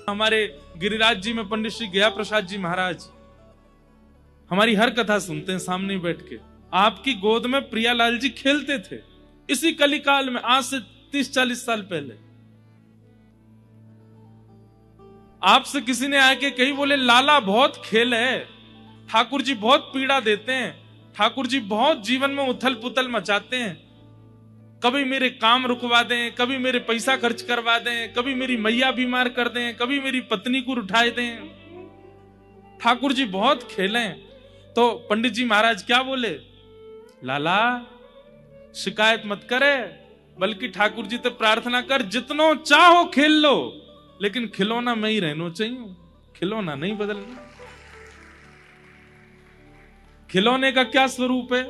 हमारे गिरिराज जी में पंडित श्री गया प्रसाद जी महाराज हमारी हर कथा सुनते हैं सामने ही बैठ के। आपकी गोद में प्रियालाल जी खेलते थे इसी कलिकाल में, आज से 30-40 साल पहले। आपसे किसी ने आके कही, बोले लाला बहुत खेल है, ठाकुर जी बहुत पीड़ा देते हैं, ठाकुर जी बहुत जीवन में उथल पुथल मचाते हैं, कभी मेरे काम रुकवा दें, कभी मेरे पैसा खर्च करवा दें, कभी मेरी मैया बीमार कर दें, कभी मेरी पत्नी को उठाए दें, ठाकुर जी बहुत खेलें। तो पंडित जी महाराज क्या बोले, लाला शिकायत मत करे, बल्कि ठाकुर जी तो प्रार्थना कर, जितनो चाहो खेल लो, लेकिन खिलौना में ही रहना चाहिए, खिलौना नहीं बदलना। खिलौने का क्या स्वरूप है,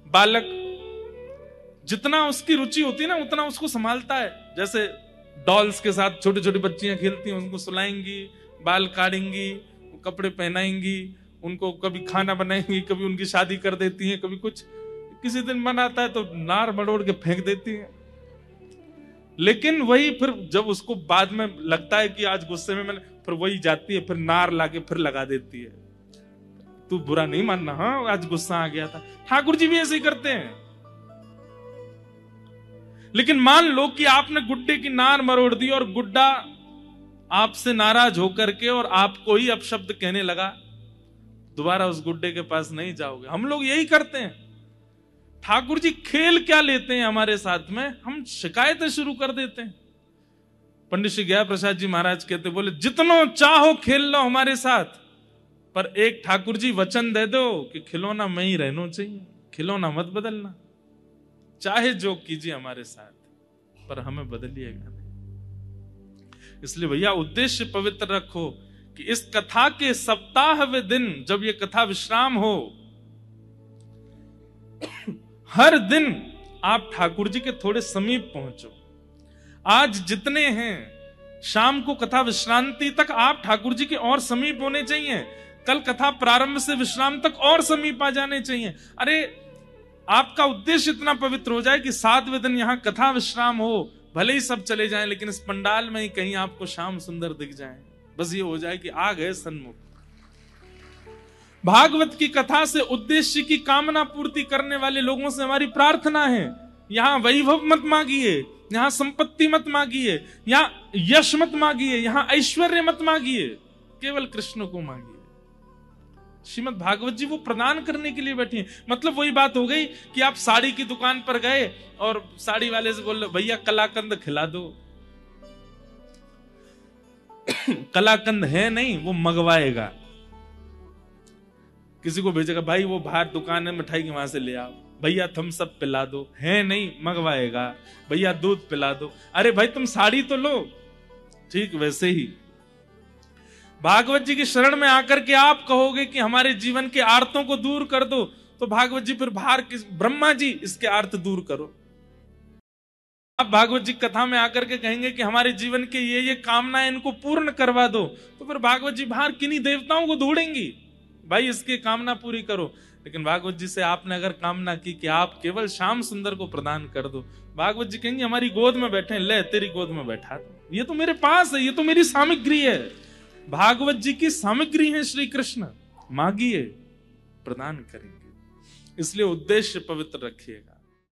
बालक जितना उसकी रुचि होती है ना उतना उसको संभालता है। जैसे डॉल्स के साथ छोटी छोटी बच्चियां खेलती हैं, उनको सुलाएंगी, बाल काटेंगी, कपड़े पहनाएंगी, उनको कभी खाना बनाएंगी, कभी उनकी शादी कर देती हैं, कभी कुछ, किसी दिन मन आता है तो नार मड़ोड़ के फेंक देती हैं। लेकिन वही फिर जब उसको बाद में लगता है कि आज गुस्से में मैंने, फिर वही जाती है, फिर नार लाके फिर लगा देती है। तू बुरा नहीं मानना, हाँ आज गुस्सा आ गया था। ठाकुर जी भी ऐसे ही करते हैं। लेकिन मान लो कि आपने गुड्डे की नार मरोड़ दी और गुड्डा आपसे नाराज होकर के और आपको ही अपशब्द कहने लगा, दोबारा उस गुड्डे के पास नहीं जाओगे। हम लोग यही करते हैं। ठाकुर जी खेल क्या लेते हैं हमारे साथ में, हम शिकायतें शुरू कर देते हैं। पंडित श्री गया प्रसाद जी महाराज कहते, बोले जितनो चाहो खेल लो हमारे साथ, पर एक ठाकुर जी वचन दे दो कि खिलौना में ही रहना चाहिए, खिलौना मत बदलना, चाहे जो कीजिए हमारे साथ, पर हमें बदलिएगा नहीं। इसलिए भैया उद्देश्य पवित्र रखो कि इस कथा के सप्ताह वे दिन जब ये कथा विश्राम हो, हर दिन आप ठाकुर जी के थोड़े समीप पहुंचो। आज जितने हैं, शाम को कथा विश्रांति तक आप ठाकुर जी के और समीप होने चाहिए। कल कथा प्रारंभ से विश्राम तक और समीप आ जाने चाहिए। अरे आपका उद्देश्य इतना पवित्र हो जाए कि 7वें दिन यहां कथा विश्राम हो, भले ही सब चले जाएं, लेकिन इस पंडाल में ही कहीं आपको श्याम सुंदर दिख जाए। बस ये हो जाए कि आ गए सन्मुख। भागवत की कथा से उद्देश्य की कामना पूर्ति करने वाले लोगों से हमारी प्रार्थना है, यहां वैभव मत मांगिए, यहां संपत्ति मत मांगिए, यहां यश मत मांगिए, यहां ऐश्वर्य मत मांगिए, केवल कृष्ण को मांगिए। श्रीमद् भागवत जी वो प्रदान करने के लिए बैठी हैं। मतलब वही बात हो गई कि आप साड़ी की दुकान पर गए और साड़ी वाले से बोल रहे, भैया कलाकंद खिला दो। कलाकंद है नहीं, वो मंगवाएगा, किसी को भेजेगा, भाई वो बाहर दुकान है मिठाई की, वहां से ले आओ। भैया थम्स अप पिला दो, है नहीं, मंगवाएगा। भैया दूध पिला दो, अरे भाई तुम साड़ी तो लो। ठीक वैसे ही भागवत जी की शरण में आकर के आप कहोगे कि हमारे जीवन के आर्तों को दूर कर दो, तो भागवत जी फिर बाहर किस, ब्रह्मा जी इसके आर्त दूर करो। आप भागवत जी कथा में आकर के कहेंगे कि हमारे जीवन के ये कामनाएं इनको पूर्ण करवा दो, तो फिर भागवत जी बाहर किन्हीं देवताओं को ढूंढेंगी, भाई इसकी कामना पूरी करो। लेकिन भागवत जी से आपने अगर कामना की कि आप केवल श्याम सुंदर को प्रदान कर दो, भागवत जी कहेंगे हमारी गोद में बैठे, ले तेरी गोद में बैठा दो, ये तो मेरे पास है, ये तो मेरी सामग्री है। भागवत जी की सामग्री है श्री कृष्ण, मांगिए प्रदान करेंगे। इसलिए उद्देश्य पवित्र रखिएगा।